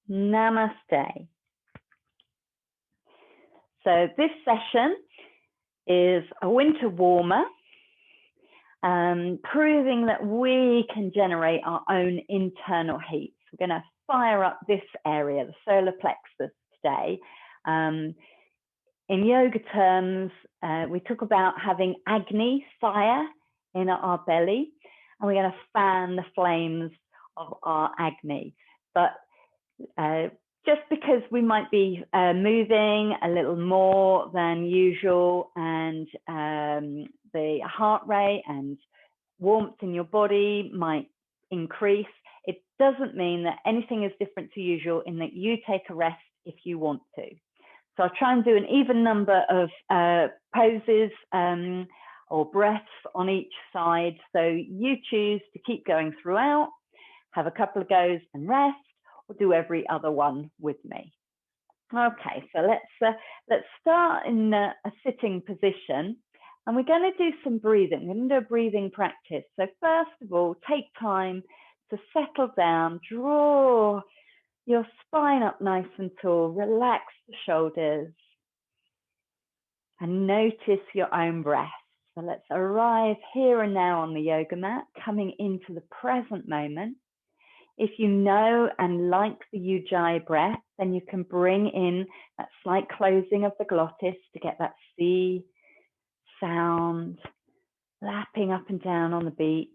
Namaste. So this session is a winter warmer, proving that we can generate our own internal heat. So we're going to fire up this area, the solar plexus, today. In yoga terms, we talk about having Agni, fire, in our belly, and we're going to fan the flames of our Agni. But just because we might be moving a little more than usual, and the heart rate and warmth in your body might increase, it doesn't mean that anything is different to usual, in that you take a rest if you want to. So I'll try and do an even number of poses or breaths on each side. So you choose to keep going throughout, have a couple of goes and rest, or do every other one with me. Okay, so let's start in a sitting position, and we're going to do some breathing. We're going to do a breathing practice. So first of all, take time to settle down, draw your spine up nice and tall, relax the shoulders, and notice your own breath. So let's arrive here and now on the yoga mat, coming into the present moment. If you know and like the Ujjayi breath, then you can bring in that slight closing of the glottis to get that sea sound lapping up and down on the beach.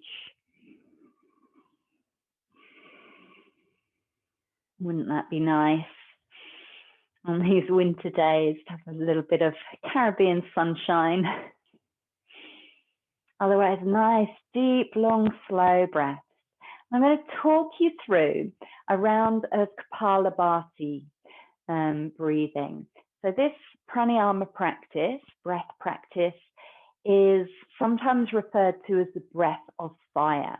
Wouldn't that be nice on these winter days to have a little bit of Caribbean sunshine? Otherwise, nice, deep, long, slow breaths. I'm going to talk you through a round of Kapalabhati breathing. So this pranayama practice, breath practice, is sometimes referred to as the breath of fire.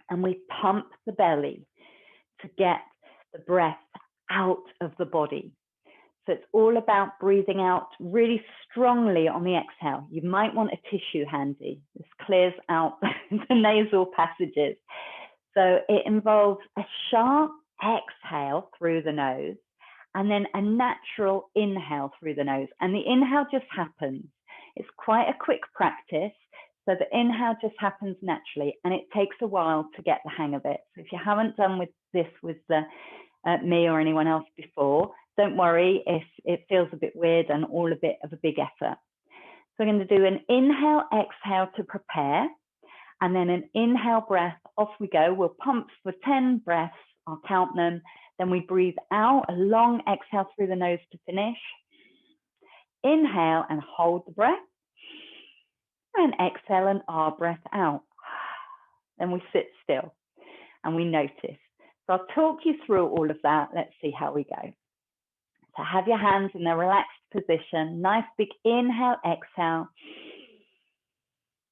And we pump the belly to get the breath out of the body. So it's all about breathing out really strongly on the exhale. You might want a tissue handy. This clears out the nasal passages. So it involves a sharp exhale through the nose and then a natural inhale through the nose. And the inhale just happens. It's quite a quick practice. So the inhale just happens naturally, and it takes a while to get the hang of it. So if you haven't done this with me or anyone else before, don't worry if it feels a bit weird and all a bit of a big effort. So we're going to do an inhale, exhale to prepare, and then an inhale breath, off we go. We'll pump for 10 breaths, I'll count them. Then we breathe out, a long exhale through the nose to finish. Inhale and hold the breath. And exhale and our breath out. Then we sit still and we notice. So I'll talk you through all of that. Let's see how we go. So have your hands in a relaxed position. Nice big inhale, exhale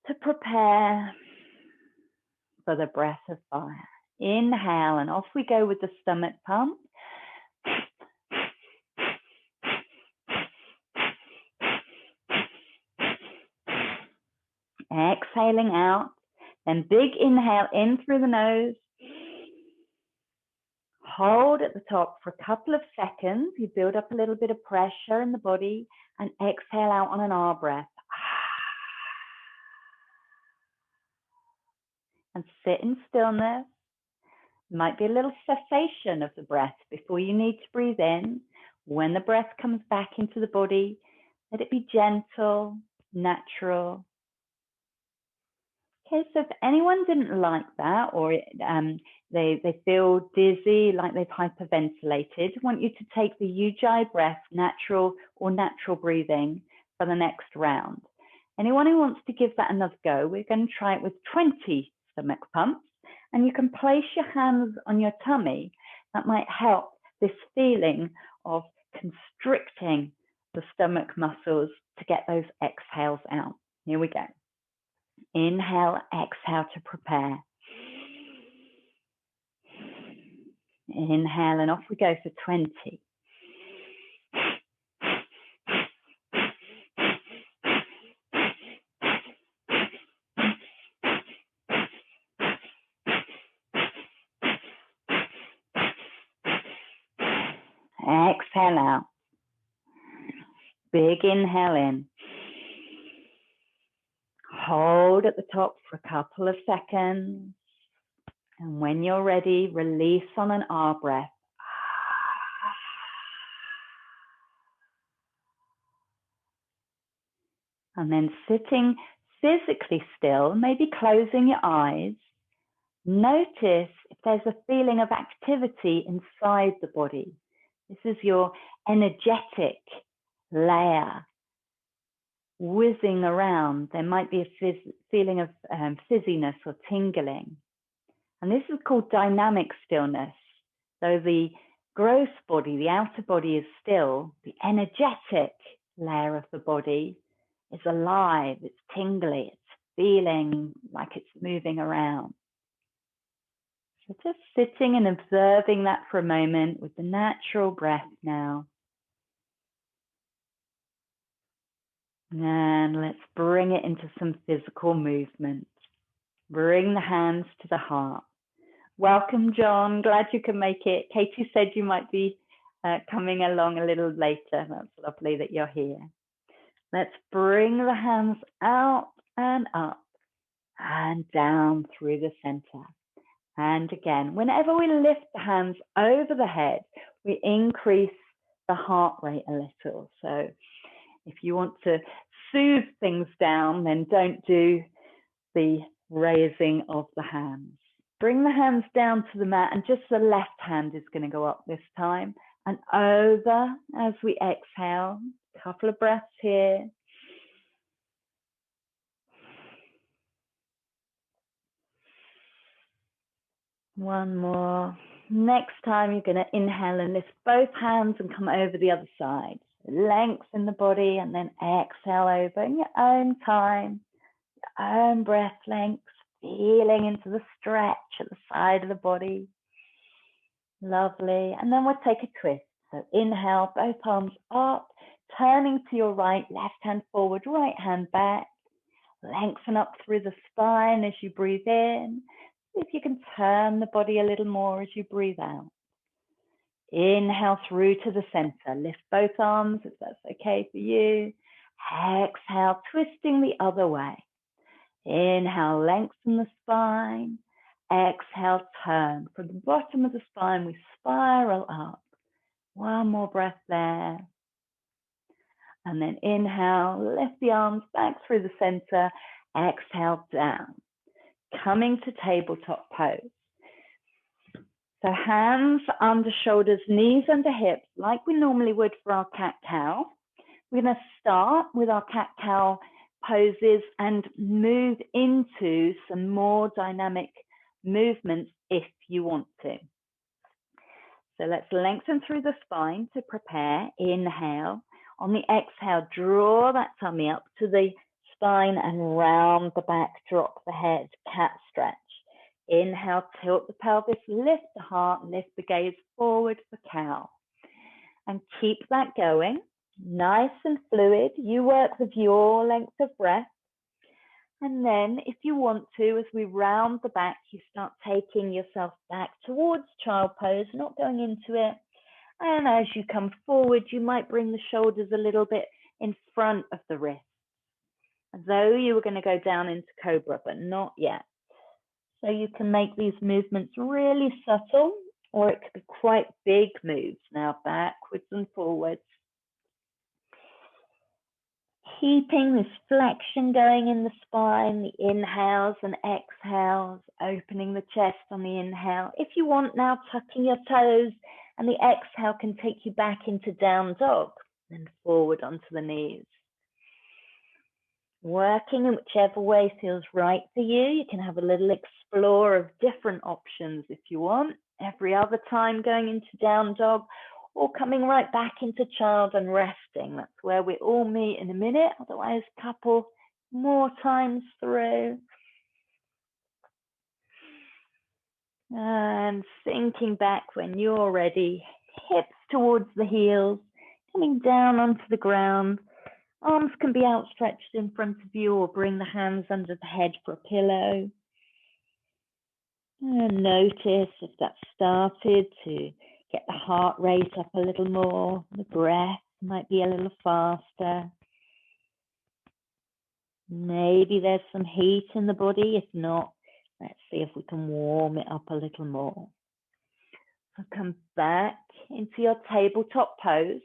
to prepare for the breath of fire. Inhale and off we go with the stomach pump. Exhaling out, then big inhale in through the nose. Hold at the top for a couple of seconds. You build up a little bit of pressure in the body, and exhale out on an R breath. And sit in stillness. Might be a little cessation of the breath before you need to breathe in. When the breath comes back into the body, let it be gentle, natural. Okay, so if anyone didn't like that, or they feel dizzy, like they've hyperventilated, I want you to take the Ujjayi breath, natural breathing, for the next round. Anyone who wants to give that another go, we're going to try it with 20 stomach pumps, and you can place your hands on your tummy. That might help this feeling of constricting the stomach muscles to get those exhales out. Here we go. Inhale, exhale to prepare. Inhale and off we go for 20. Exhale out. Big inhale in. Hold at the top for a couple of seconds. And when you're ready, release on an R breath. And then sitting physically still, maybe closing your eyes. Notice if there's a feeling of activity inside the body. This is your energetic layer whizzing around. There might be a feeling of fizziness or tingling. And this is called dynamic stillness. So the gross body, the outer body is still. The energetic layer of the body is alive, it's tingly, it's feeling like it's moving around. So just sitting and observing that for a moment with the natural breath now. And let's bring it into some physical movement. Bring the hands to the heart. Welcome, John. Glad you can make it. Katie said you might be coming along a little later. That's lovely that you're here. Let's bring the hands out and up and down through the center. And again, whenever we lift the hands over the head, we increase the heart rate a little. So if you want to soothe things down, then don't do the raising of the hands. Bring the hands down to the mat, and just the left hand is going to go up this time and over as we exhale. A couple of breaths here. One more. Next time you're going to inhale and lift both hands and come over the other side. Lengthen the body and then exhale over in your own time, your own breath lengths, feeling into the stretch at the side of the body. Lovely. And then we'll take a twist. So inhale, both arms up, turning to your right, left hand forward, right hand back. Lengthen up through the spine as you breathe in. See if you can turn the body a little more as you breathe out. Inhale through to the center. Lift both arms if that's okay for you. Exhale, twisting the other way. Inhale, lengthen the spine. Exhale, turn. From the bottom of the spine, we spiral up. One more breath there. And then inhale, lift the arms back through the center. Exhale, down. Coming to tabletop pose. So hands under shoulders, knees under hips, like we normally would for our cat-cow. We're going to start with our cat-cow poses and move into some more dynamic movements if you want to. So let's lengthen through the spine to prepare. Inhale. On the exhale, draw that tummy up to the spine and round the back, drop the head, cat stretch. Inhale, tilt the pelvis, lift the heart, lift the gaze forward for cow. And keep that going, nice and fluid. You work with your length of breath. And then if you want to, as we round the back, you start taking yourself back towards child pose, not going into it. And as you come forward, you might bring the shoulders a little bit in front of the wrist, as though you were going to go down into cobra, but not yet. So you can make these movements really subtle, or it could be quite big moves now, backwards and forwards. Keeping this flexion going in the spine, the inhales and exhales, opening the chest on the inhale. If you want now, tucking your toes, and the exhale can take you back into down dog and forward onto the knees. Working in whichever way feels right for you. You can have a little explore of different options if you want. Every other time going into down dog, or coming right back into child and resting. That's where we all meet in a minute. Otherwise, a couple more times through. And sinking back when you're ready. Hips towards the heels, coming down onto the ground. Arms can be outstretched in front of you, or bring the hands under the head for a pillow. And notice if that started to Get the heart rate up a little more. The breath might be a little faster. Maybe there's some heat in the body. If not, let's see if we can warm it up a little more. So come back into your tabletop pose.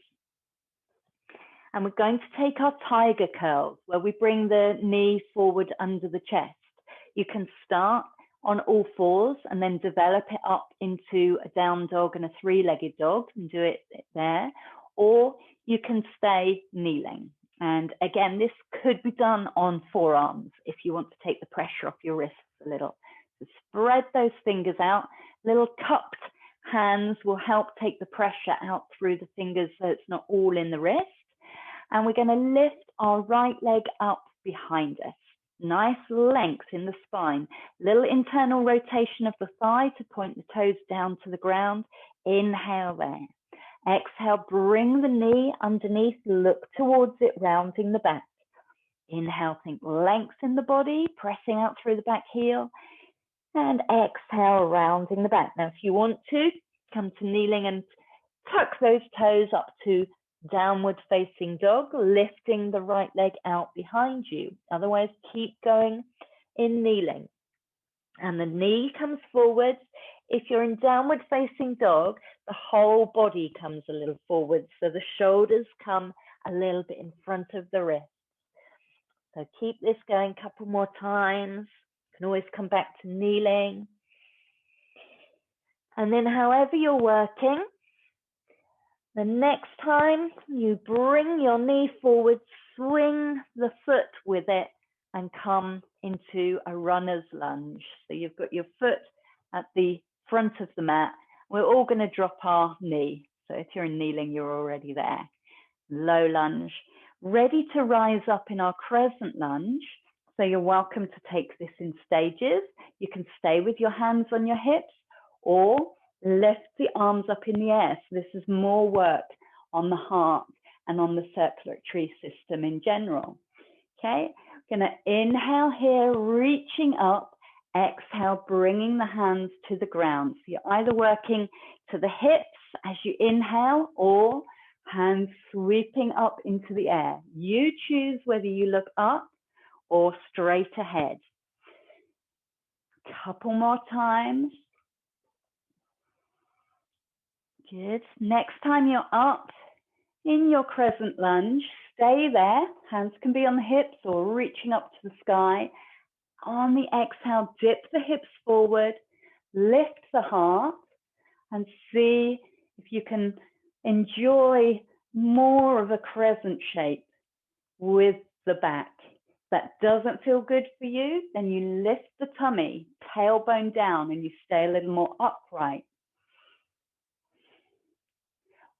And we're going to take our tiger curls, where we bring the knee forward under the chest. You can start on all fours and then develop it up into a down dog and a three-legged dog and do it there. Or you can stay kneeling. And again, this could be done on forearms if you want to take the pressure off your wrists a little. So spread those fingers out. Little cupped hands will help take the pressure out through the fingers so it's not all in the wrist. And we're going to lift our right leg up behind us. Nice length in the spine. Little internal rotation of the thigh to point the toes down to the ground. Inhale there. Exhale, bring the knee underneath, look towards it, rounding the back. Inhale, think length in the body, pressing out through the back heel. And exhale, rounding the back. Now, if you want to, come to kneeling and tuck those toes up to downward facing dog, lifting the right leg out behind you. Otherwise, keep going in kneeling. And the knee comes forward. If you're in downward facing dog, the whole body comes a little forward. So the shoulders come a little bit in front of the wrist. So keep this going a couple more times. You can always come back to kneeling. And then however you're working, the next time you bring your knee forward, swing the foot with it and come into a runner's lunge. So you've got your foot at the front of the mat. We're all going to drop our knee. So if you're in kneeling, you're already there. Low lunge. Ready to rise up in our crescent lunge. So you're welcome to take this in stages. You can stay with your hands on your hips or lift the arms up in the air. So this is more work on the heart and on the circulatory system in general. Okay, gonna inhale here, reaching up, exhale, bringing the hands to the ground. So you're either working to the hips as you inhale or hands sweeping up into the air. You choose whether you look up or straight ahead. Couple more times. Good. Next time you're up in your crescent lunge, stay there. Hands can be on the hips or reaching up to the sky. On the exhale, dip the hips forward, lift the heart, and see if you can enjoy more of a crescent shape with the back. If that doesn't feel good for you, then you lift the tummy, tailbone down, and you stay a little more upright.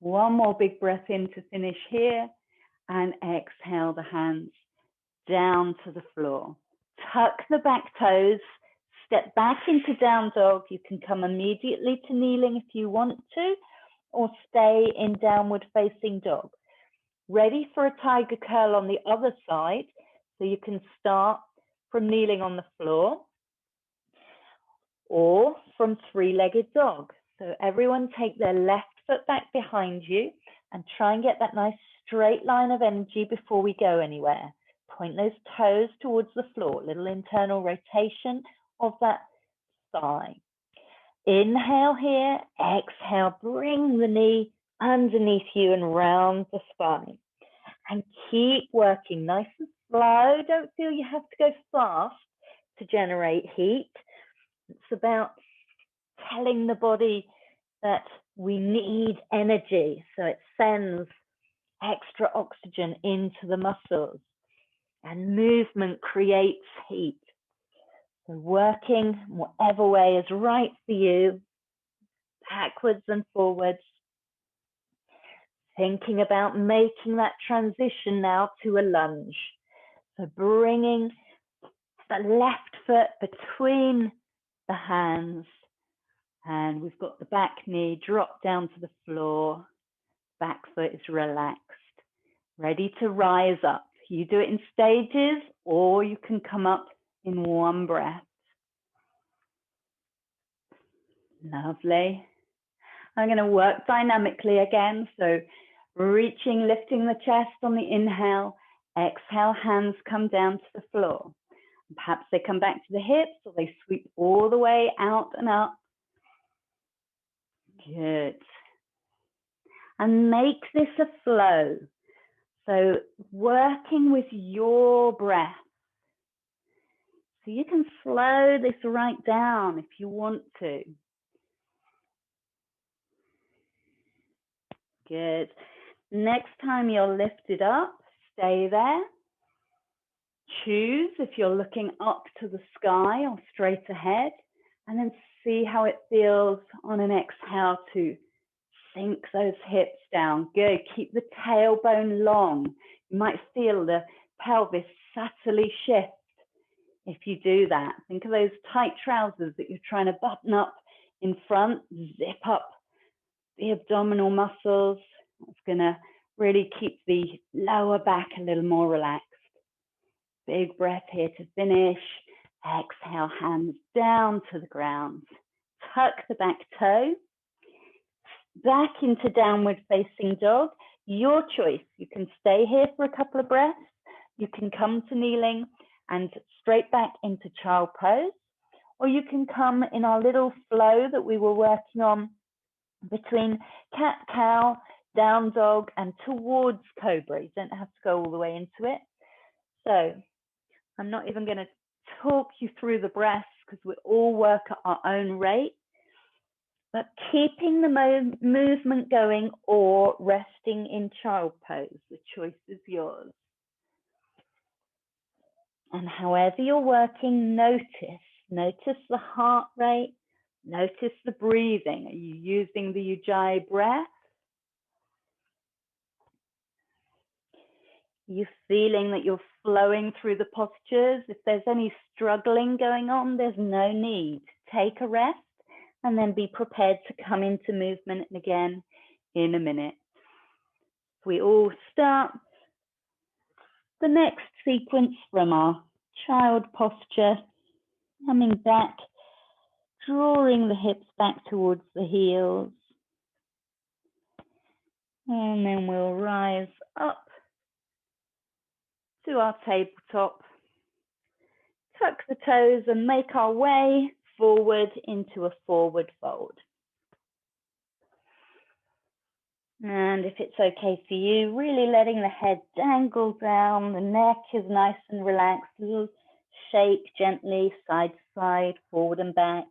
One more big breath in to finish here, and exhale the hands down to the floor. Tuck the back toes, step back into down dog. You can come immediately to kneeling if you want to, or stay in downward facing dog. Ready for a tiger curl on the other side, so you can start from kneeling on the floor or from three-legged dog. So everyone take their left foot back behind you and try and get that nice straight line of energy before we go anywhere. Point those toes towards the floor, little internal rotation of that thigh. Inhale here, exhale, bring the knee underneath you and round the spine. And keep working nice and slow. Don't feel you have to go fast to generate heat. It's about telling the body that we need energy, so it sends extra oxygen into the muscles, and movement creates heat. So working whatever way is right for you, backwards and forwards, thinking about making that transition now to a lunge. So bringing the left foot between the hands, and we've got the back knee drop down to the floor. Back foot is relaxed, ready to rise up. You do it in stages, or you can come up in one breath. Lovely. I'm going to work dynamically again. So reaching, lifting the chest on the inhale. Exhale, hands come down to the floor. Perhaps they come back to the hips or they sweep all the way out and up. Good. And make this a flow. So working with your breath. So you can slow this right down if you want to. Good. Next time you're lifted up, stay there. Choose if you're looking up to the sky or straight ahead, and then see how it feels on an exhale to sink those hips down. Good. Keep the tailbone long. You might feel the pelvis subtly shift if you do that. Think of those tight trousers that you're trying to button up in front. Zip up the abdominal muscles. It's going to really keep the lower back a little more relaxed. Big breath here to finish. Exhale, hands down to the ground. Tuck the back toe. Back into downward facing dog. Your choice. You can stay here for a couple of breaths. You can come to kneeling and straight back into child pose. Or you can come in our little flow that we were working on between cat, cow, down dog, and towards cobra. You don't have to go all the way into it. So I'm not even going to talk you through the breaths because we all work at our own rate. But keeping the movement going or resting in child pose, the choice is yours. And however you're working, notice the heart rate, notice the breathing. Are you using the Ujjayi breath? You're feeling that you're flowing through the postures. If there's any struggling going on, there's no need. Take a rest and then be prepared to come into movement again in a minute. We all start the next sequence from our child posture, coming back, drawing the hips back towards the heels. And then we'll rise up to our tabletop, tuck the toes and make our way forward into a forward fold. And if it's okay for you, really letting the head dangle down, the neck is nice and relaxed, a little shake gently, side to side, forward and back.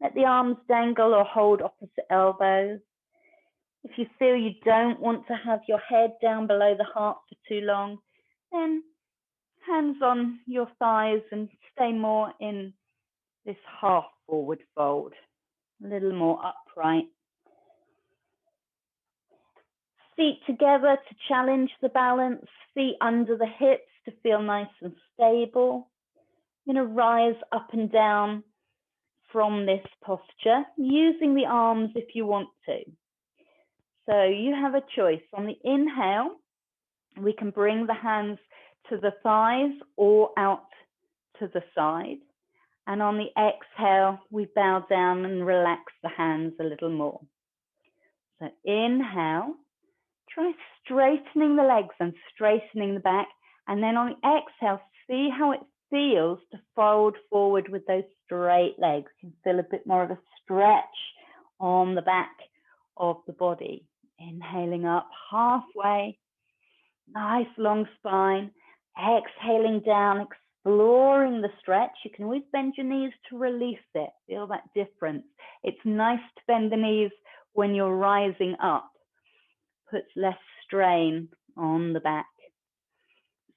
Let the arms dangle or hold opposite elbows. If you feel you don't want to have your head down below the heart for too long, then hands on your thighs and stay more in this half forward fold, a little more upright. Feet together to challenge the balance, feet under the hips to feel nice and stable. You're going to rise up and down from this posture, using the arms if you want to. So you have a choice. On the inhale, we can bring the hands to the thighs or out to the side. And on the exhale, we bow down and relax the hands a little more. So inhale, try straightening the legs and straightening the back. And then on the exhale, see how it feels to fold forward with those straight legs. You can feel a bit more of a stretch on the back of the body. Inhaling up halfway, nice long spine. Exhaling down, exploring the stretch. You can always bend your knees to release it. Feel that difference. It's nice to bend the knees when you're rising up. Puts less strain on the back.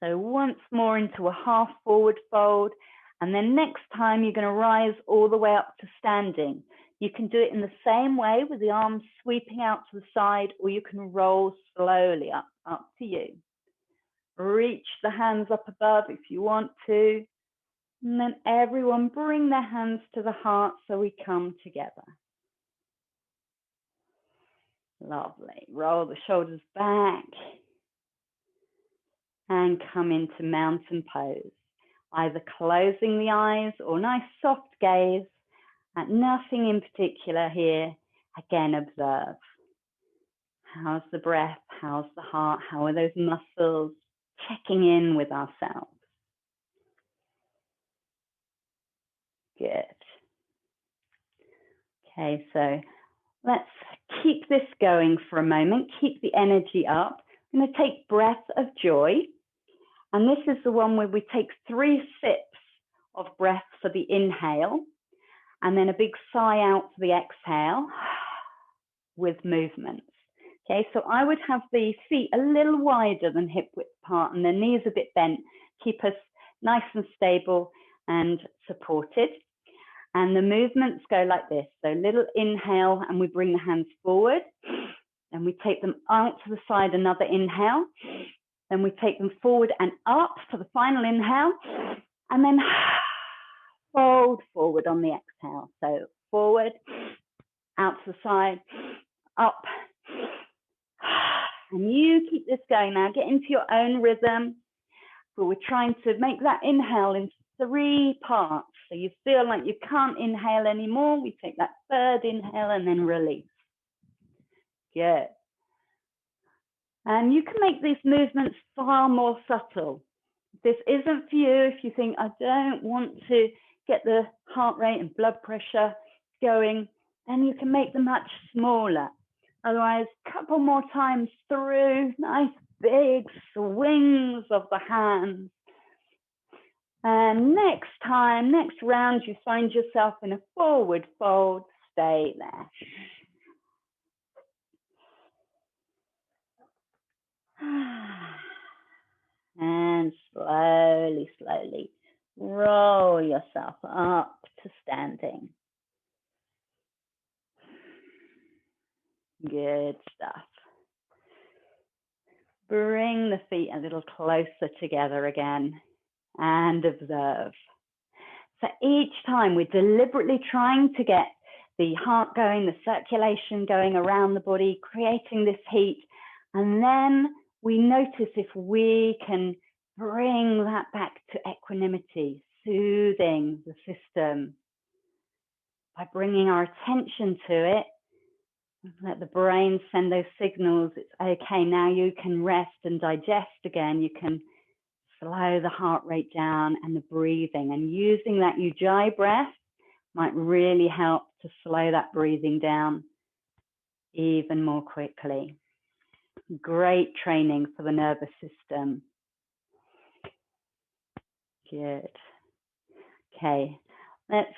So once more into a half forward fold. And then next time you're going to rise all the way up to standing. You can do it in the same way with the arms sweeping out to the side, or you can roll slowly up to you. Reach the hands up above if you want to. And then everyone bring their hands to the heart so we come together. Lovely. Roll the shoulders back. And come into mountain pose. Either closing the eyes or nice soft gaze at nothing in particular here. Again, observe. How's the breath? How's the heart? How are those muscles? Checking in with ourselves. Good. Okay, so let's keep this going for a moment. Keep the energy up. I'm going to take breath of joy. And this is the one where we take 3 sips of breath for the inhale, and then a big sigh out for the exhale with movements. Okay, so I would have the feet a little wider than hip width apart and the knees a bit bent. Keep us nice and stable and supported. And the movements go like this. So little inhale, and we bring the hands forward. And we take them out to the side, another inhale. Then we take them forward and up for the final inhale. And then fold forward on the exhale. So forward, out to the side, up. And you keep this going now. Get into your own rhythm. But we're trying to make that inhale into 3 parts. So you feel like you can't inhale anymore. We take that 3rd inhale and then release. Good. And you can make these movements far more subtle. If this isn't for you, if you think, I don't want to get the heart rate and blood pressure going, then you can make them much smaller. Otherwise, a couple more times through, nice big swings of the hands. And next time, next round, you find yourself in a forward fold, stay there. And slowly, slowly roll yourself up to standing. Good stuff. Bring the feet a little closer together again and observe. So each time we're deliberately trying to get the heart going, the circulation going around the body, creating this heat. And then we notice if we can bring that back to equanimity, soothing the system by bringing our attention to it. Let the brain send those signals. It's okay, now you can rest and digest again. You can slow the heart rate down and the breathing. And using that Ujjayi breath might really help to slow that breathing down even more quickly. Great training for the nervous system. Good. Okay, let's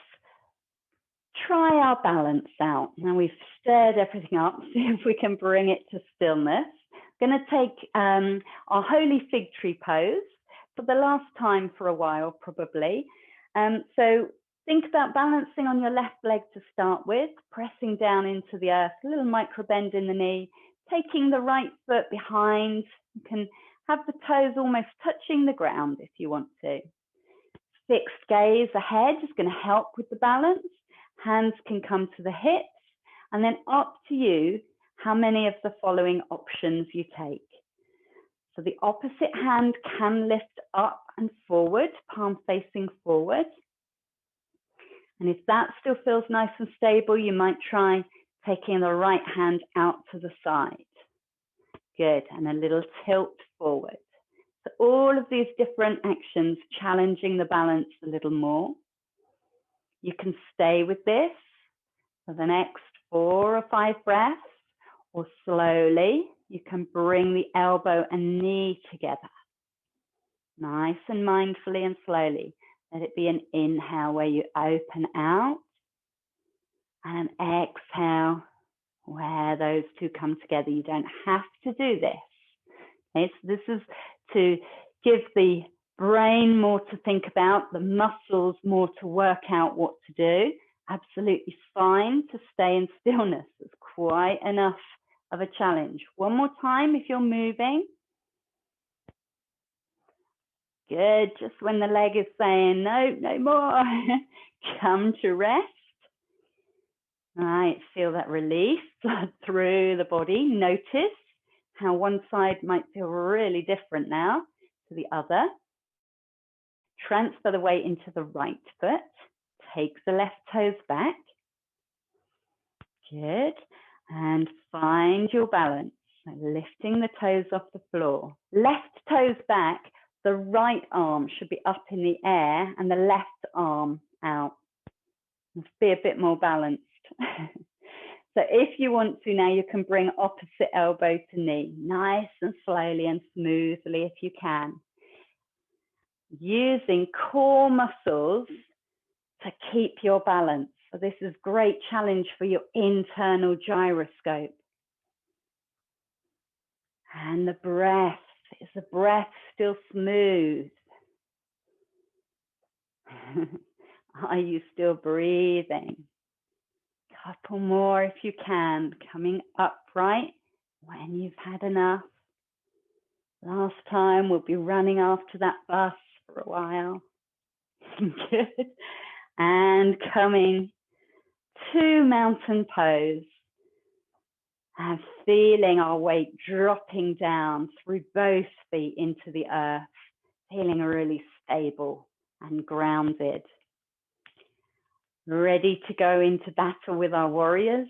try our balance out. Now we've stirred everything up, see if we can bring it to stillness. I'm going to take our holy fig tree pose for the last time for a while, probably. So think about balancing on your left leg to start with, pressing down into the earth, a little micro bend in the knee, taking the right foot behind. You can have the toes almost touching the ground if you want to. Fixed gaze ahead is going to help with the balance. Hands can come to the hips, and then up to you how many of the following options you take. So the opposite hand can lift up and forward, palm facing forward. And if that still feels nice and stable, you might try taking the right hand out to the side. Good, and a little tilt forward. So all of these different actions challenging the balance a little more. You can stay with this for the next 4 or 5 breaths, or slowly you can bring the elbow and knee together. Nice and mindfully and slowly. Let it be an inhale where you open out, and an exhale where those two come together. You don't have to do this. Okay, so this is to give the brain more to think about, the muscles more to work out what to do. Absolutely fine to stay in stillness. It's quite enough of a challenge. One more time if you're moving. Good, just when the leg is saying, no, no more, come to rest. All right, feel that release through the body. Notice how one side might feel really different now to the other. Transfer the weight into the right foot. Take the left toes back. Good. And find your balance. So lifting the toes off the floor. Left toes back, the right arm should be up in the air and the left arm out. Let's be a bit more balanced. So if you want to now, you can bring opposite elbow to knee, nice and slowly and smoothly if you can. Using core muscles to keep your balance. So this is a great challenge for your internal gyroscope. And the breath, is the breath still smooth? Are you still breathing? Couple more if you can, coming upright when you've had enough. Last time, we'll be running after that bus for a while. Good. And coming to mountain pose and feeling our weight dropping down through both feet into the earth, feeling really stable and grounded. Ready to go into battle with our warriors?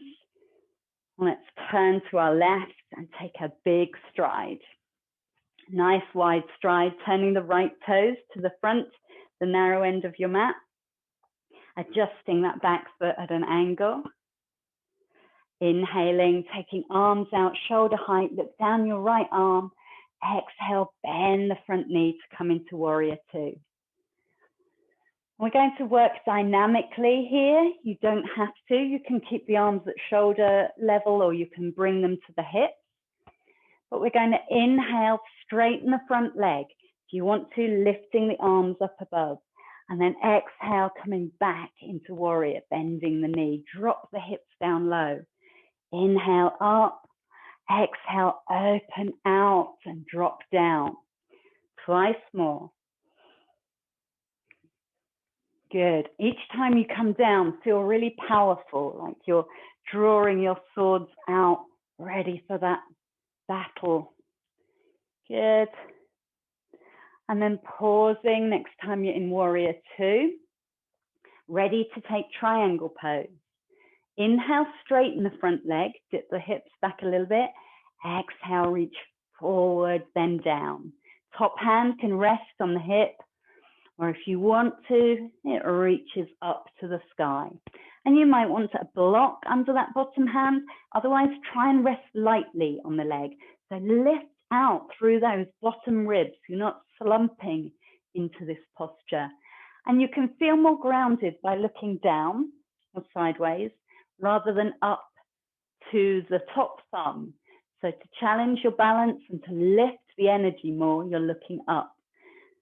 Let's turn to our left and take a big stride. Nice wide stride, turning the right toes to the front, the narrow end of your mat. Adjusting that back foot at an angle. Inhaling, taking arms out, shoulder height, look down your right arm. Exhale, bend the front knee to come into warrior two. We're going to work dynamically here. You don't have to. You can keep the arms at shoulder level or you can bring them to the hips. But we're going to inhale, straighten the front leg. If you want to, lifting the arms up above. And then exhale, coming back into warrior, bending the knee. Drop the hips down low. Inhale up. Exhale, open out and drop down. Twice more. Good. Each time you come down, feel really powerful, like you're drawing your swords out, ready for that battle. Good. And then pausing next time you're in warrior two, ready to take triangle pose. Inhale, straighten the front leg, dip the hips back a little bit. Exhale, reach forward, then down. Top hand can rest on the hip, or if you want to, it reaches up to the sky. And you might want a block under that bottom hand. Otherwise, try and rest lightly on the leg. So lift out through those bottom ribs. You're not slumping into this posture. And you can feel more grounded by looking down or sideways rather than up to the top thumb. So to challenge your balance and to lift the energy more, you're looking up.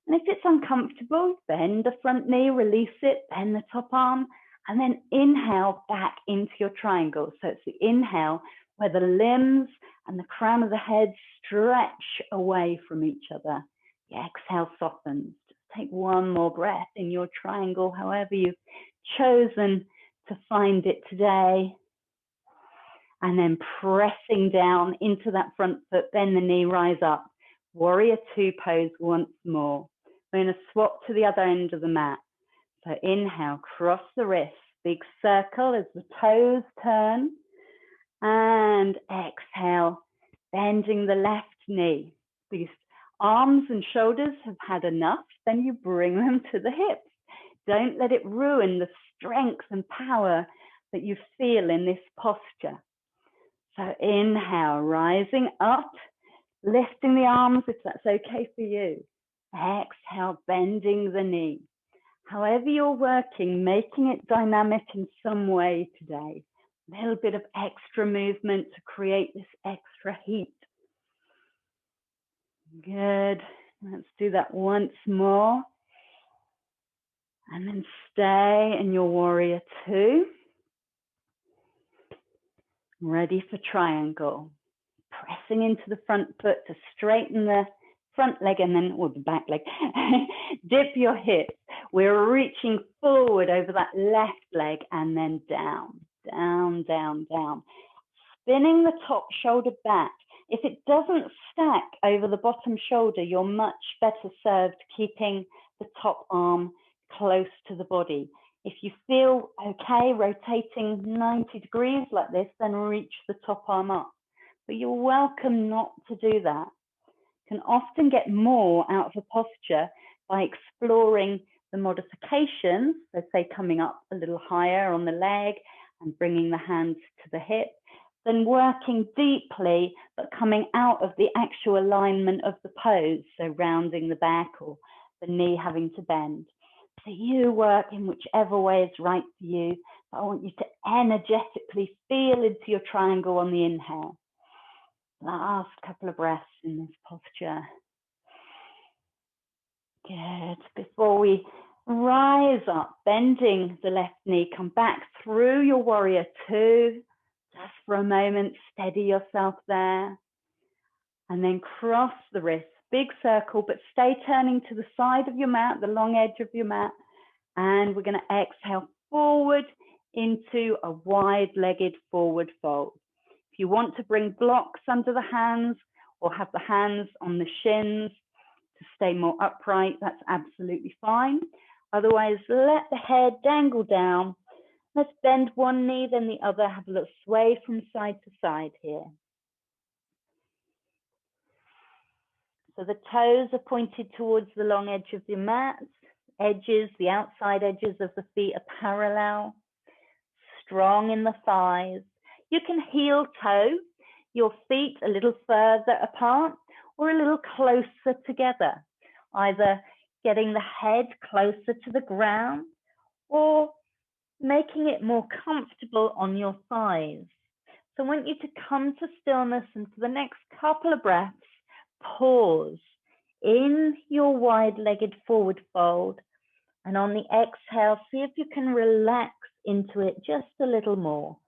And if it's uncomfortable, bend the front knee, release it, bend the top arm, and then inhale back into your triangle. So it's the inhale where the limbs and the crown of the head stretch away from each other. The exhale softens. Just take one more breath in your triangle, however you've chosen to find it today. And then pressing down into that front foot, bend the knee, rise up. Warrior two pose once more. We're going to swap to the other end of the mat. So inhale, cross the wrists, big circle as the toes turn. And exhale, bending the left knee. These arms and shoulders have had enough, then you bring them to the hips. Don't let it ruin the strength and power that you feel in this posture. So inhale, rising up, lifting the arms if that's okay for you. Exhale, bending the knee. However you're working, making it dynamic in some way today. A little bit of extra movement to create this extra heat. Good. Let's do that once more. And then stay in your warrior two. Ready for triangle. Pressing into the front foot to straighten the front leg and then, or the back leg. Dip your hips. We're reaching forward over that left leg and then down, down, down, down. Spinning the top shoulder back. If it doesn't stack over the bottom shoulder, you're much better served keeping the top arm close to the body. If you feel okay rotating 90 degrees like this, then reach the top arm up. But you're welcome not to do that. You can often get more out of a posture by exploring the modifications, so say coming up a little higher on the leg and bringing the hands to the hip, than working deeply but coming out of the actual alignment of the pose, so rounding the back or the knee having to bend. So you work in whichever way is right for you. But I want you to energetically feel into your triangle on the inhale. Last couple of breaths in this posture. Good. Before we rise up, bending the left knee, come back through your warrior two. Just for a moment, steady yourself there. And then cross the wrists, big circle, but stay turning to the side of your mat, the long edge of your mat. And we're going to exhale forward into a wide-legged forward fold. If you want to bring blocks under the hands or have the hands on the shins to stay more upright, that's absolutely fine. Otherwise, let the head dangle down. Let's bend one knee, then the other. Have a little sway from side to side here. So the toes are pointed towards the long edge of your mat. Edges, the outside edges of the feet are parallel. Strong in the thighs. You can heel toe your feet a little further apart or a little closer together, either getting the head closer to the ground or making it more comfortable on your thighs. So I want you to come to stillness, and for the next couple of breaths, pause in your wide-legged forward fold. And on the exhale, see if you can relax into it just a little more.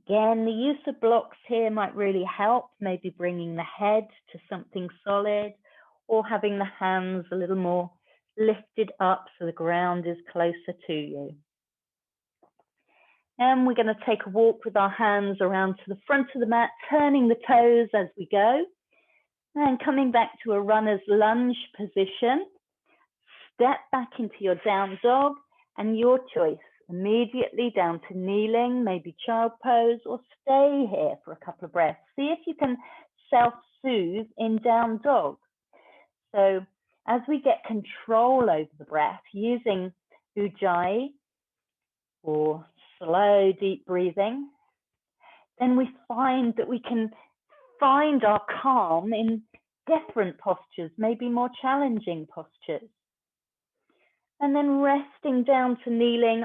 Again, the use of blocks here might really help, maybe bringing the head to something solid or having the hands a little more lifted up so the ground is closer to you. And we're going to take a walk with our hands around to the front of the mat, turning the toes as we go. And coming back to a runner's lunge position. Step back into your down dog and your choice. Immediately down to kneeling, maybe child pose, or stay here for a couple of breaths. See if you can self-soothe in down dog. So as we get control over the breath using Ujjayi or slow, deep breathing, then we find that we can find our calm in different postures, maybe more challenging postures. And then resting down to kneeling,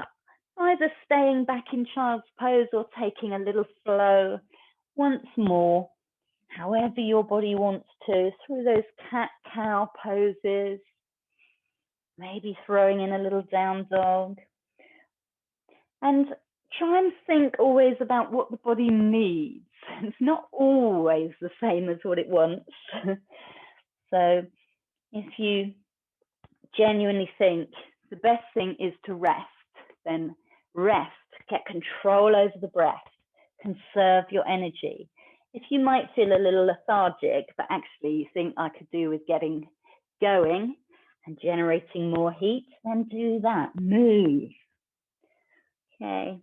either staying back in child's pose or taking a little flow once more, however your body wants to, through those cat-cow poses, maybe throwing in a little down dog. And try and think always about what the body needs. It's not always the same as what it wants. So if you genuinely think the best thing is to rest, then rest, get control over the breath, conserve your energy. If you might feel a little lethargic, but actually you think I could do with getting going and generating more heat, then do that, move. Okay.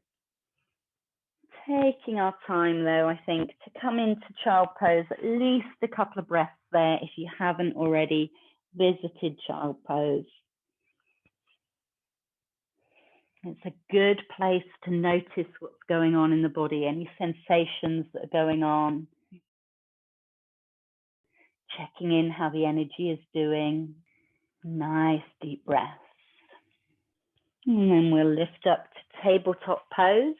Taking our time though, I think, to come into child pose, at least a couple of breaths there if you haven't already visited child pose. It's a good place to notice what's going on in the body, any sensations that are going on. Checking in how the energy is doing. Nice deep breaths. And then we'll lift up to tabletop pose.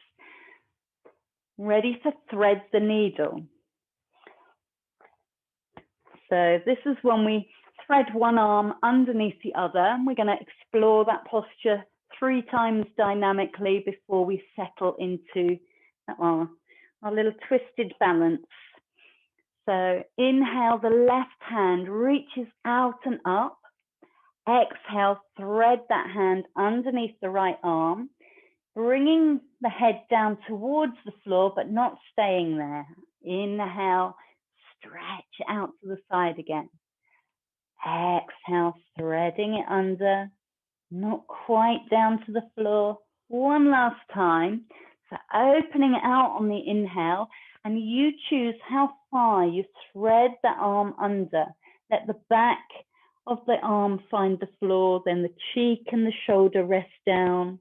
Ready to thread the needle. So this is when we thread one arm underneath the other. We're going to explore that posture 3 times dynamically before we settle into our little twisted balance. So inhale, the left hand reaches out and up. Exhale, thread that hand underneath the right arm, bringing the head down towards the floor, but not staying there. Inhale, stretch out to the side again. Exhale, threading it under. Not quite down to the floor. One last time. So opening it out on the inhale, and you choose how far you thread the arm under. Let the back of the arm find the floor, then the cheek and the shoulder rest down.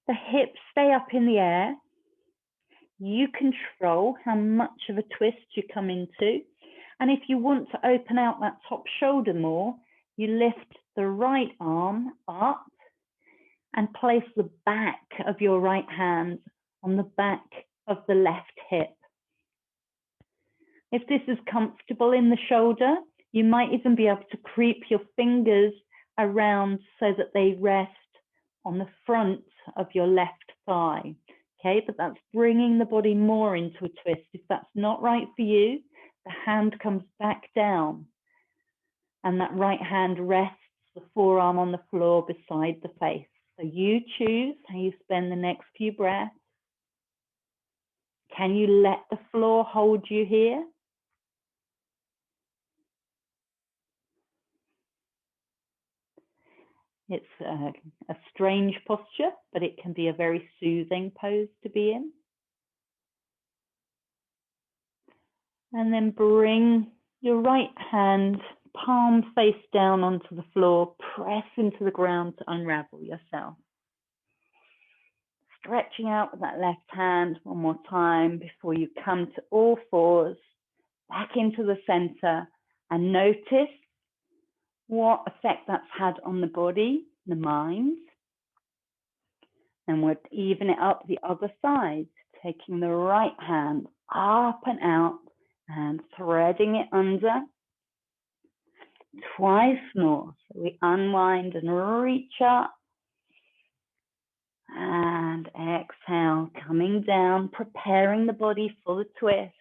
The hips stay up in the air. You control how much of a twist you come into. And if you want to open out that top shoulder more, you lift the right arm up and place the back of your right hand on the back of the left hip. If this is comfortable in the shoulder, you might even be able to creep your fingers around so that they rest on the front of your left thigh. Okay, but that's bringing the body more into a twist. If that's not right for you, the hand comes back down and that right hand rests the forearm on the floor beside the face. So you choose how you spend the next few breaths. Can you let the floor hold you here? It's a strange posture, but it can be a very soothing pose to be in. And then bring your right hand, palm face down onto the floor, press into the ground to unravel yourself. Stretching out with that left hand one more time before you come to all fours, back into the center, and notice what effect that's had on the body, the mind. And we'll even it up the other side, taking the right hand up and out and threading it under. Twice more. So we unwind and reach up. And exhale, coming down, preparing the body for the twist.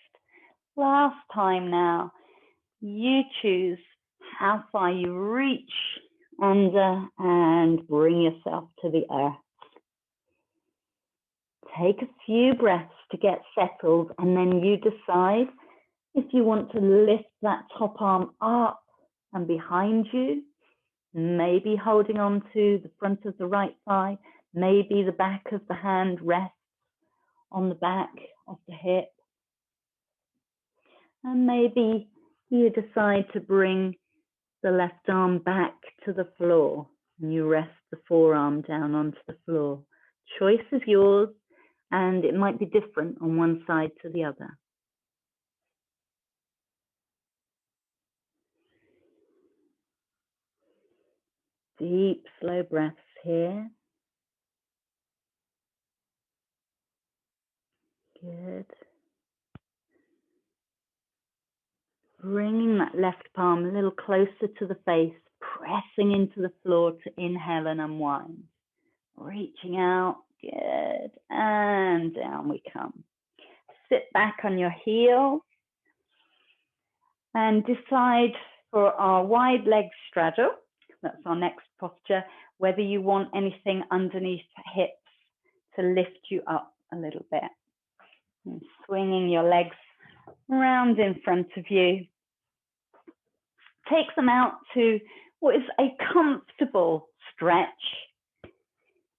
Last time now, you choose how far you reach under and bring yourself to the earth. Take a few breaths to get settled, and then you decide if you want to lift that top arm up and behind you, maybe holding on to the front of the right thigh, maybe the back of the hand rests on the back of the hip. And maybe you decide to bring the left arm back to the floor and you rest the forearm down onto the floor. Choice is yours, and it might be different on one side to the other. Deep, slow breaths here. Good. Bringing that left palm a little closer to the face, pressing into the floor to inhale and unwind. Reaching out, good, and down we come. Sit back on your heels and decide for our wide leg straddle, that's our next posture, whether you want anything underneath hips to lift you up a little bit. And swinging your legs round in front of you. Take them out to what is a comfortable stretch,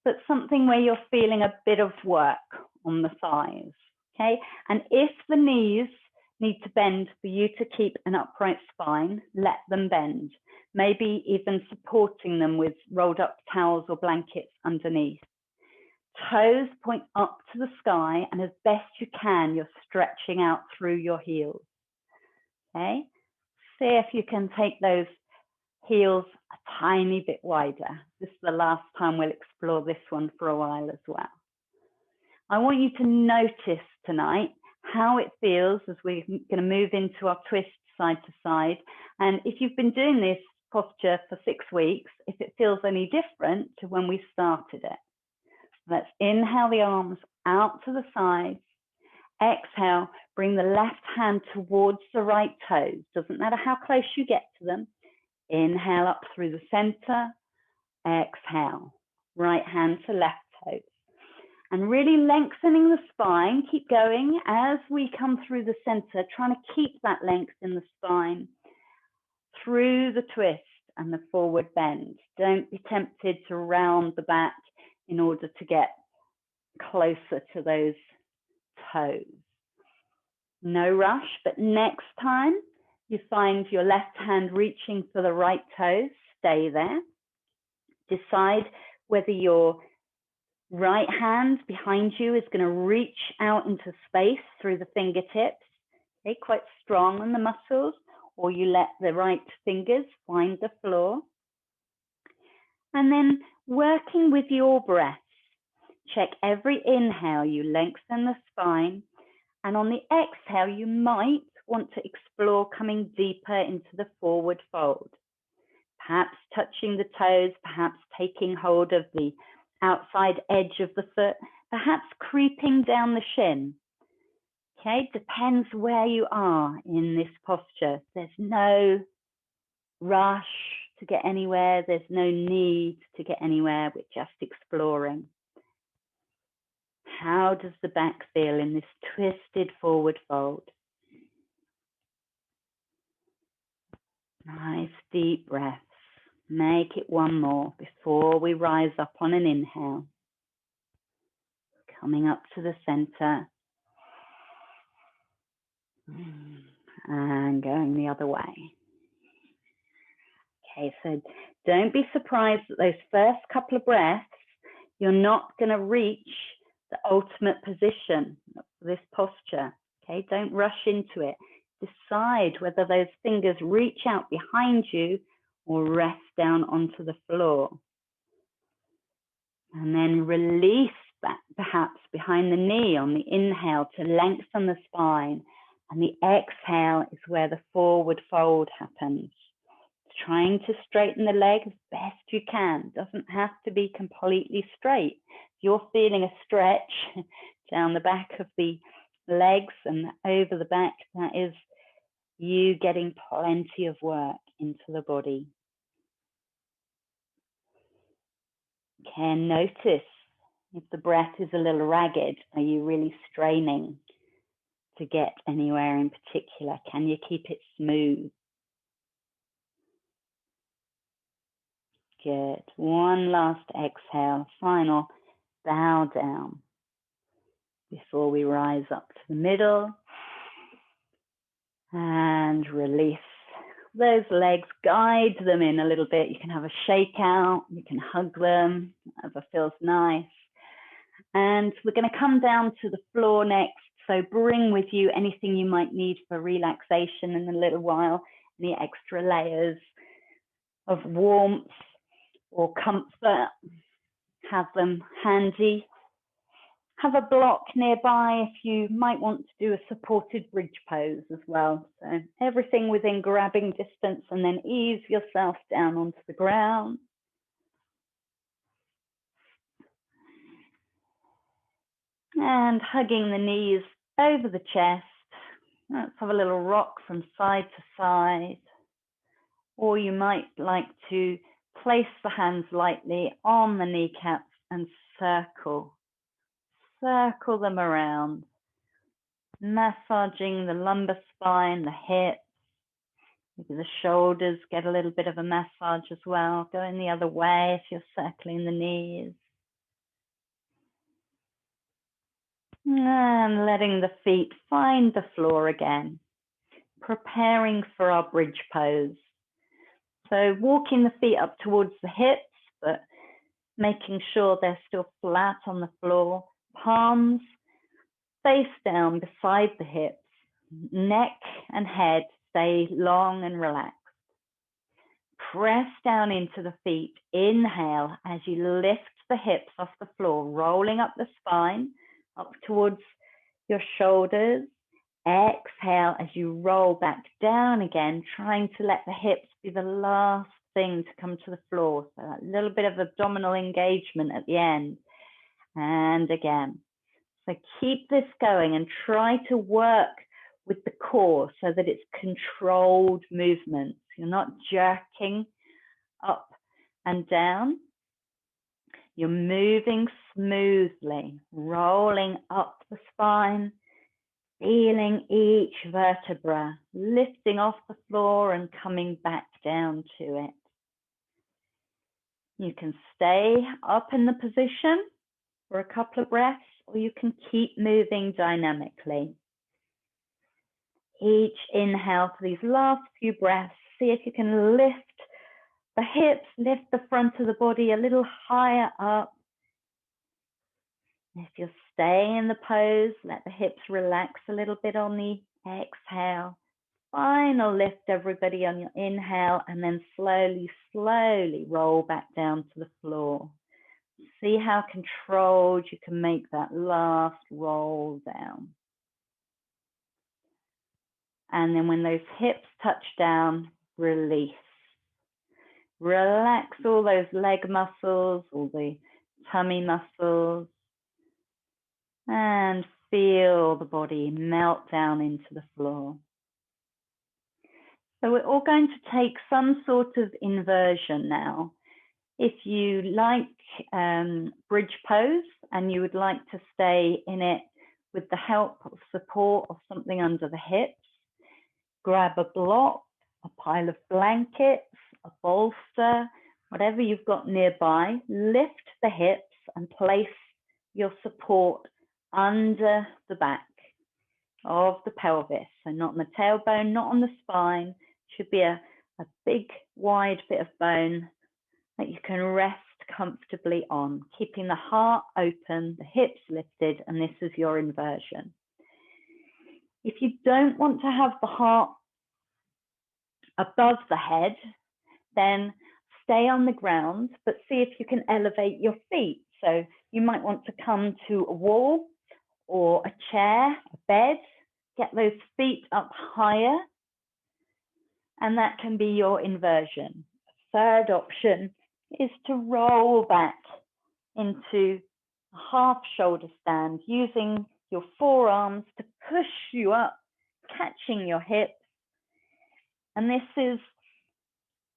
but something where you're feeling a bit of work on the thighs, okay? And if the knees need to bend for you to keep an upright spine, let them bend. Maybe even supporting them with rolled up towels or blankets underneath. Toes point up to the sky, and as best you can, you're stretching out through your heels, okay? See if you can take those heels a tiny bit wider. This is the last time we'll explore this one for a while as well. I want you to notice tonight how it feels as we're going to move into our twist side to side. And if you've been doing this posture for 6 weeks, if it feels any different to when we started it. Let's inhale the arms out to the sides. Exhale, bring the left hand towards the right toes. Doesn't matter how close you get to them. Inhale up through the center. Exhale, right hand to left toes. And really lengthening the spine. Keep going as we come through the center, trying to keep that length in the spine through the twist. and the forward bend. Don't be tempted to round the back in order to get closer to those toes. No rush, but next time you find your left hand reaching for the right toes, stay there. Decide whether your right hand behind you is going to reach out into space through the fingertips, okay, quite strong on the muscles, or you let the right fingers find the floor. And then working with your breath, check every inhale, you lengthen the spine, and on the exhale, you might want to explore coming deeper into the forward fold. Perhaps touching the toes, perhaps taking hold of the outside edge of the foot, perhaps creeping down the shin. Okay, depends where you are in this posture. There's no rush to get anywhere. There's no need to get anywhere. We're just exploring. How does the back feel in this twisted forward fold? Nice deep breaths. Make it one more before we rise up on an inhale. Coming up to the center. And going the other way. Okay, so don't be surprised that those first couple of breaths, you're not going to reach the ultimate position of this posture. Okay, don't rush into it. Decide whether those fingers reach out behind you or rest down onto the floor. And then release back, perhaps behind the knee on the inhale to lengthen the spine. And the exhale is where the forward fold happens. Trying to straighten the leg as best you can. Doesn't have to be completely straight. If you're feeling a stretch down the back of the legs and over the back, that is you getting plenty of work into the body. Can notice if the breath is a little ragged. Are you really straining to get anywhere in particular? Can you keep it smooth? Good. One last exhale, final bow down before we rise up to the middle and release those legs, guide them in a little bit. You can have a shake out, you can hug them, whatever feels nice. And we're going to come down to the floor next. So bring with you anything you might need for relaxation in a little while, any extra layers of warmth or comfort, have them handy. Have a block nearby if you might want to do a supported bridge pose as well. So everything within grabbing distance, and then ease yourself down onto the ground. And hugging the knees over the chest. Let's have a little rock from side to side. Or you might like to place the hands lightly on the kneecaps and circle them around, massaging the lumbar spine, the hips, maybe the shoulders get a little bit of a massage as well. Going the other way if you're circling the knees. And letting the feet find the floor again, preparing for our bridge pose. So walking the feet up towards the hips, but making sure they're still flat on the floor. Palms face down beside the hips. Neck and head stay long and relaxed. Press down into the feet. Inhale as you lift the hips off the floor, rolling up the spine, up towards your shoulders. Exhale as you roll back down again, trying to let the hips be the last thing to come to the floor. So a little bit of abdominal engagement at the end. And again. So keep this going and try to work with the core so that it's controlled movements. You're not jerking up and down. You're moving smoothly, rolling up the spine, feeling each vertebra lifting off the floor and coming back down to it. You can stay up in the position for a couple of breaths, or you can keep moving dynamically. Each inhale for these last few breaths, see if you can lift the hips, lift the front of the body a little higher up. If you're staying in the pose, let the hips relax a little bit on the exhale. Final lift, everybody, on your inhale, and then slowly, slowly roll back down to the floor. See how controlled you can make that last roll down. And then when those hips touch down, release. Relax all those leg muscles, all the tummy muscles, and feel the body melt down into the floor. So we're all going to take some sort of inversion now. If you like bridge pose and you would like to stay in it with the help of support of something under the hips, grab a block, a pile of blankets, a bolster, whatever you've got nearby, lift the hips and place your support under the back of the pelvis. So not on the tailbone, not on the spine. Should be a big, wide bit of bone that you can rest comfortably on, keeping the heart open, the hips lifted, and this is your inversion. If you don't want to have the heart above the head, then stay on the ground, but see if you can elevate your feet. So you might want to come to a wall or a chair, a bed, get those feet up higher, and that can be your inversion. Third option is to roll back into a half shoulder stand, using your forearms to push you up, catching your hips. And this is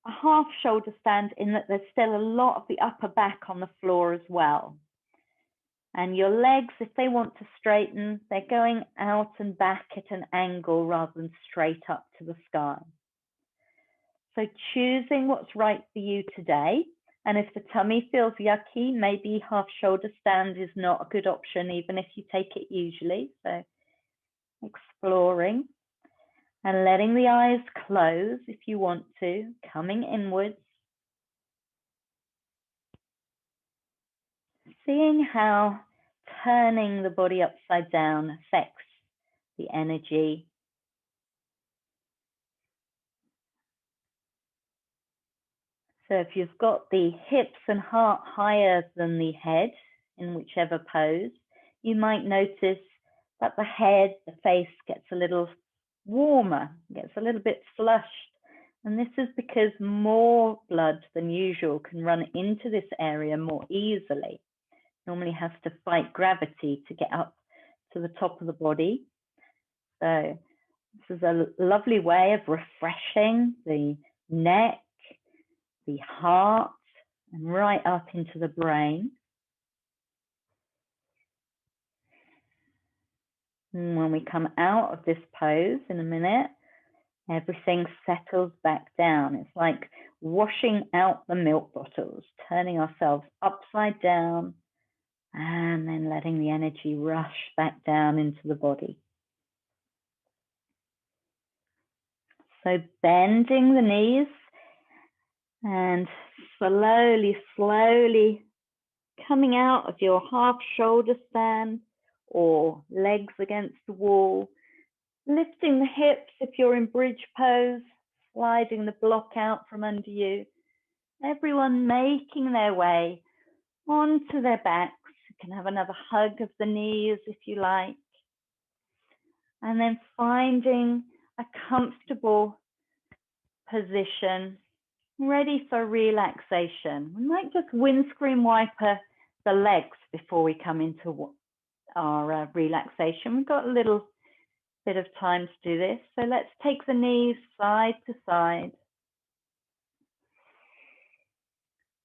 a half shoulder stand in that there's still a lot of the upper back on the floor as well. And your legs, if they want to straighten, they're going out and back at an angle rather than straight up to the sky. So choosing what's right for you today. And if the tummy feels yucky, maybe half shoulder stand is not a good option, even if you take it usually. So exploring and letting the eyes close if you want to, coming inwards. Seeing how turning the body upside down affects the energy. So if you've got the hips and heart higher than the head in whichever pose, you might notice that the head, the face gets a little warmer, gets a little bit flushed. And this is because more blood than usual can run into this area more easily. Normally has to fight gravity to get up to the top of the body. So this is a lovely way of refreshing the neck, the heart, and right up into the brain. And when we come out of this pose in a minute, everything settles back down. It's like washing out the milk bottles, turning ourselves upside down, and then letting the energy rush back down into the body. So bending the knees and slowly, slowly coming out of your half shoulder stand or legs against the wall, lifting the hips if you're in bridge pose, sliding the block out from under you. Everyone making their way onto their backs. You can have another hug of the knees if you like. And then finding a comfortable position, ready for relaxation. We might just windscreen wiper the legs before we come into our relaxation. We've got a little bit of time to do this. So let's take the knees side to side.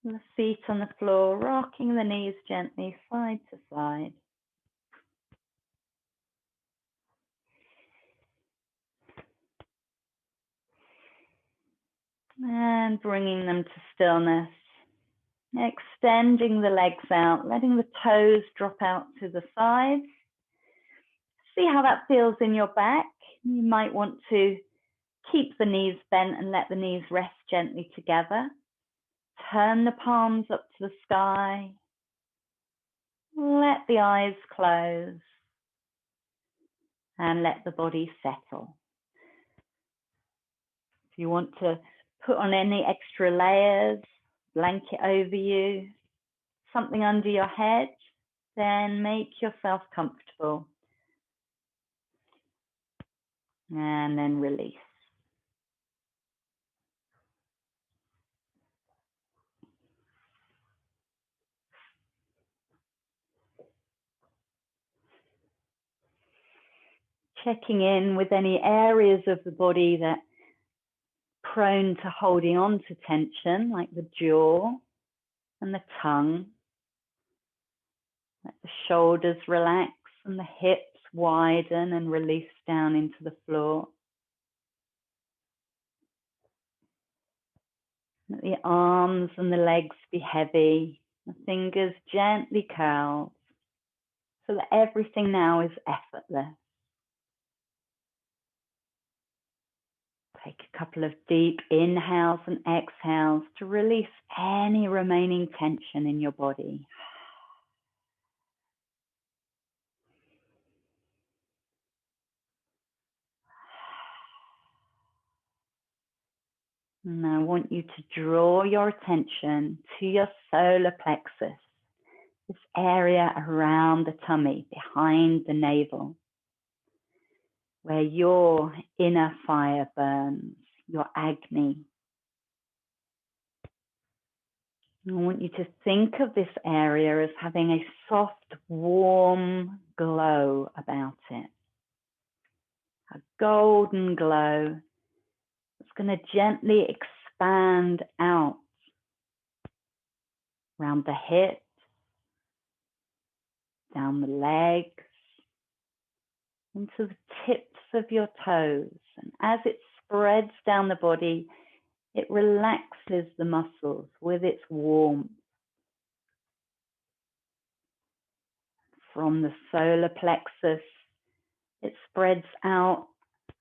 The feet on the floor, rocking the knees gently side to side. And bringing them to stillness. Extending the legs out, letting the toes drop out to the sides. See how that feels in your back. You might want to keep the knees bent and let the knees rest gently together. Turn the palms up to the sky. Let the eyes close and let the body settle. If you want to put on any extra layers, blanket over you, something under your head, then make yourself comfortable. And then release. Checking in with any areas of the body that are prone to holding on to tension, like the jaw and the tongue. Let the shoulders relax and the hips widen and release down into the floor. Let the arms and the legs be heavy, the fingers gently curled, so that everything now is effortless. Take a couple of deep inhales and exhales to release any remaining tension in your body. And I want you to draw your attention to your solar plexus, this area around the tummy, behind the navel, where your inner fire burns, your Agni. I want you to think of this area as having a soft, warm glow about it. A golden glow that's going to gently expand out around the hips, down the legs, into the tips of your toes. And as it spreads down the body, it relaxes the muscles with its warmth. From the solar plexus, it spreads out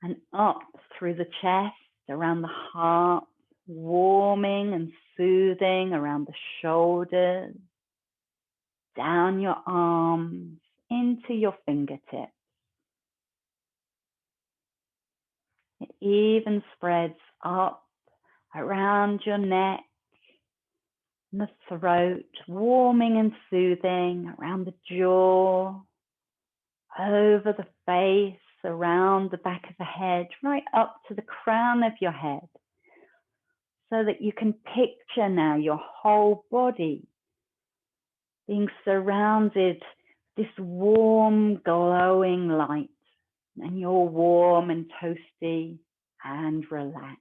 and up through the chest, around the heart, warming and soothing around the shoulders, down your arms, into your fingertips. It even spreads up around your neck and the throat, warming and soothing around the jaw, over the face, around the back of the head, right up to the crown of your head, so that you can picture now your whole body being surrounded with this warm, glowing light, and you're warm and toasty and relaxed.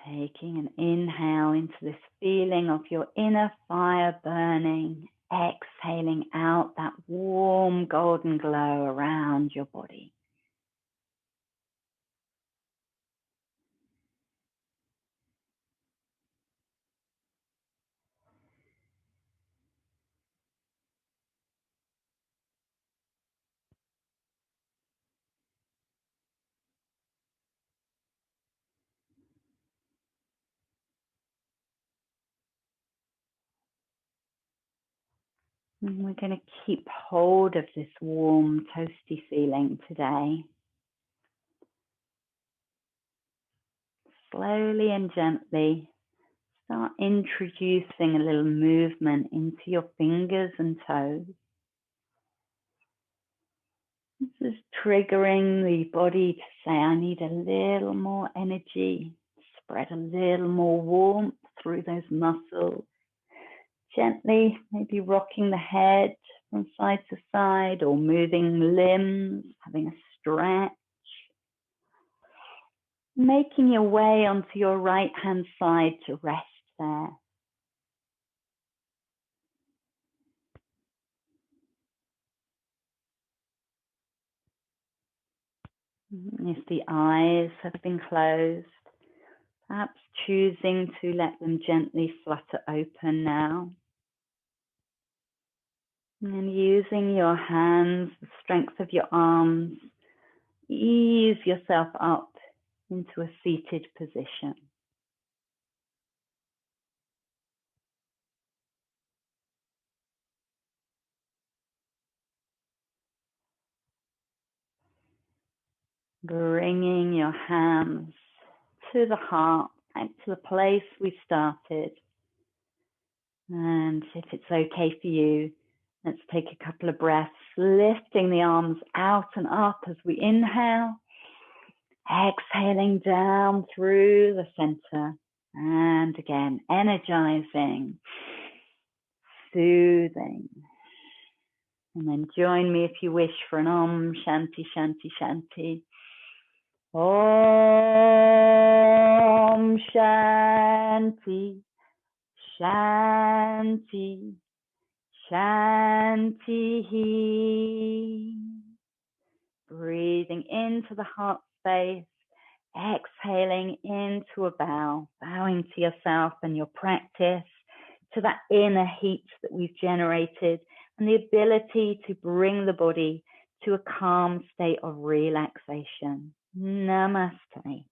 Taking an inhale into this feeling of your inner fire burning, exhaling out that warm golden glow around your body. And we're going to keep hold of this warm, toasty feeling today. Slowly and gently start introducing a little movement into your fingers and toes. This is triggering the body to say, I need a little more energy, spread a little more warmth through those muscles. Gently, maybe rocking the head from side to side or moving limbs, having a stretch. Making your way onto your right hand side to rest there. If the eyes have been closed, perhaps choosing to let them gently flutter open now. And using your hands, the strength of your arms, ease yourself up into a seated position. Bringing your hands to the heart, back to the place we started. And if it's okay for you, let's take a couple of breaths, lifting the arms out and up as we inhale, exhaling down through the center. And again, energizing, soothing. And then join me if you wish for an Om Shanti Shanti Shanti. Om Shanti Shanti Shanti. Breathing into the heart space, exhaling into a bow, bowing to yourself and your practice, to that inner heat that we've generated, and the ability to bring the body to a calm state of relaxation. Namaste.